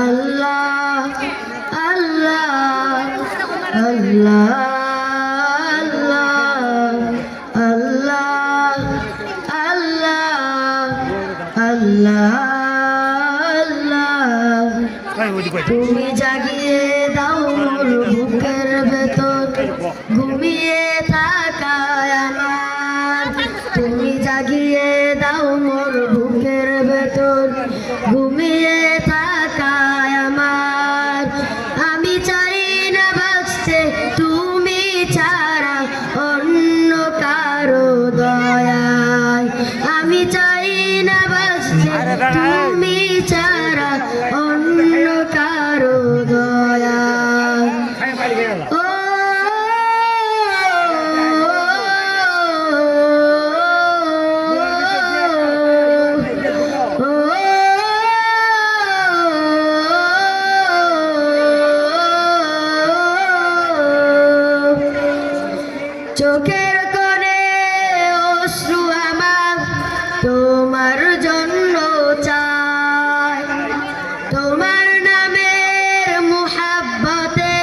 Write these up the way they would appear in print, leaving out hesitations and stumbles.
আল্লাহ আল্লাহ আল্লাহ আল্লাহ আল্লাহ আল্লাহ আল্লাহ তুমি জাগিয়ে দাও মোর বুকের ভেতর ঘুমিয়ে থাকায় আমার তুমি জাগিয়ে দাও মোর বুকের ভেতর ঘুমিয়ে থাকায় আমার আমি চাই না বাঁচতে তুমি ছাড়া অন্য কারো দয়ায় আমি চাই না বাঁচতে তুমি ছাড়া অন্য কারো দয়ায় ও চোখের কোণে অশ্রু আমার তোমার জন্য চাই তোমার নামের মুহাব্বতে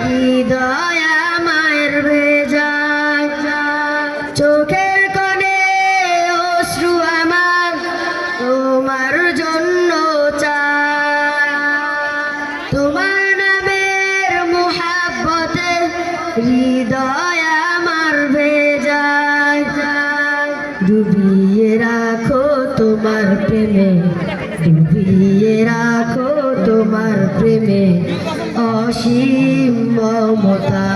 হৃদয় আমার ভেজায় চোখের কোণে অশ্রু আমার তোমার জন্য চাই তোমার নামের মুহাব্বতে হৃদয় আমার ভেজায় ডুবিয়ে রাখো তোমার প্রেমে ডুবিয়ে রাখো তোমার প্রেমে অসীম মমতা